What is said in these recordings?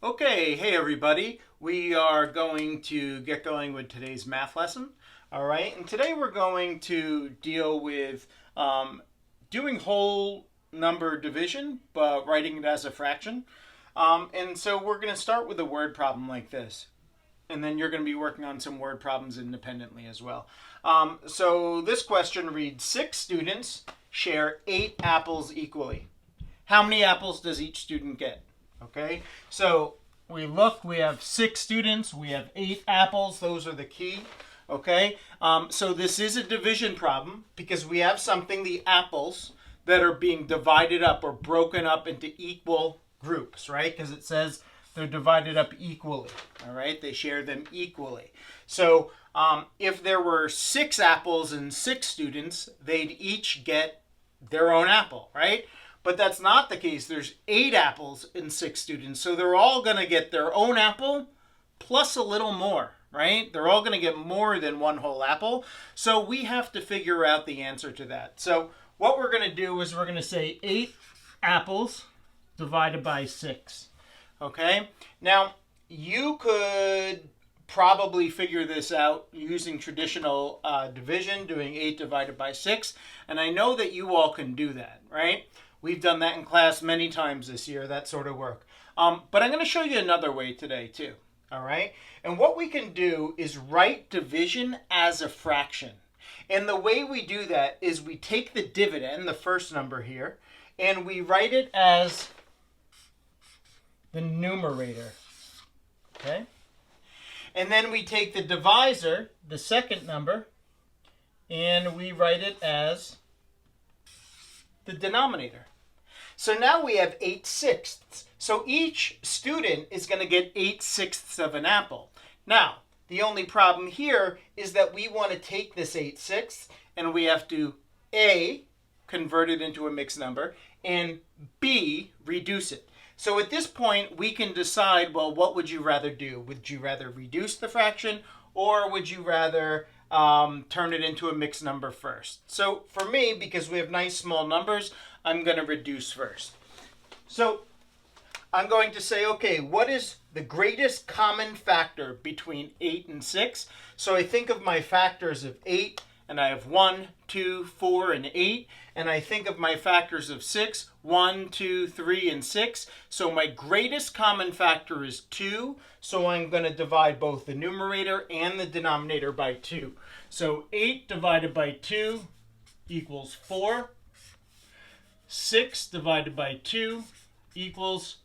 Okay, hey everybody. We are going to get going with today's math lesson. All right, and today we're going to deal with doing whole number division, but writing it as a fraction. And so we're going to start with a word problem like this. And then you're going to be working on some word problems independently as well. So this question reads, 6 students share 8 apples equally. How many apples does each student get? Okay, so we have 6 students, we have 8 apples, those are the key. Okay, so this is a division problem because we have the apples, that are being divided up or broken up into equal groups, right? Because it says they're divided up equally, all right? They share them equally. So if there were 6 apples and 6 students, they'd each get their own apple, right? But that's not the case. There's 8 apples and 6 students. So they're all going to get their own apple plus a little more, right? They're all going to get more than one whole apple. So we have to figure out the answer to that. So what we're going to do is we're going to say 8 apples divided by 6. Okay? Now, you could probably figure this out using traditional division, doing 8 divided by 6. And I know that you all can do that, right? We've done that in class many times this year, that sort of work. But I'm going to show you another way today, too. All right? And what we can do is write division as a fraction. And the way we do that is we take the dividend, the first number here, and we write it as the numerator. Okay? And then we take the divisor, the second number, and we write it as the denominator. So now we have 8/6. So each student is going to get 8/6 of an apple. Now, the only problem here is that we want to take this 8/6 and we have to A, convert it into a mixed number, and B, reduce it. So at this point, we can decide, well, what would you rather do? Would you rather reduce the fraction, or would you rather turn it into a mixed number first? So for me, because we have nice small numbers, I'm going to reduce first. So I'm going to say, okay, what is the greatest common factor between 8 and 6? So I think of my factors of 8, and I have 1, 2, 4, and 8. And I think of my factors of 6, 1, 2, 3, and 6. So my greatest common factor is 2. So I'm going to divide both the numerator and the denominator by 2. So 8 divided by 2 equals 4. 6 divided by 2 equals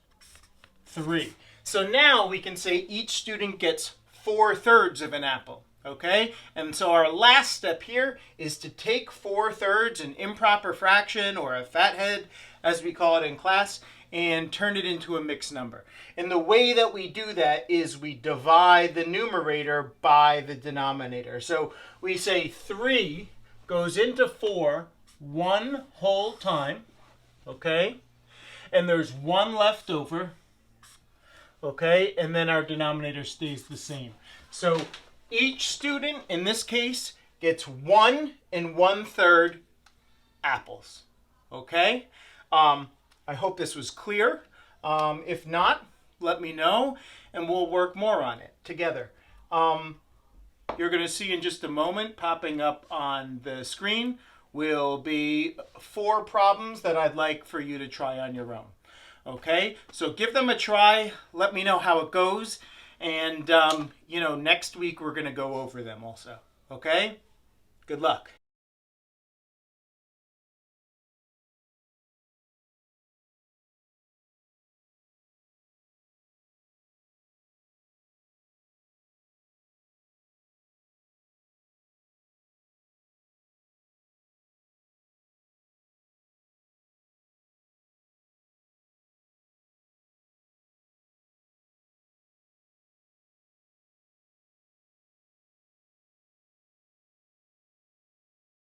3. So now we can say each student gets 4/3 of an apple. Okay? And so our last step here is to take 4/3, an improper fraction or a fathead, as we call it in class, and turn it into a mixed number. And the way that we do that is we divide the numerator by the denominator. So we say 3 goes into 4 one whole time. Okay? And there's 1 left over. Okay? And then our denominator stays the same. So each student, in this case, gets 1 1/3 apples. Okay? I hope this was clear. If not, let me know, and we'll work more on it together. You're going to see in just a moment, popping up on the screen, will be 4 problems that I'd like for you to try on your own. Okay? So give them a try. Let me know how it goes. And, next week we're going to go over them also. Okay? Good luck.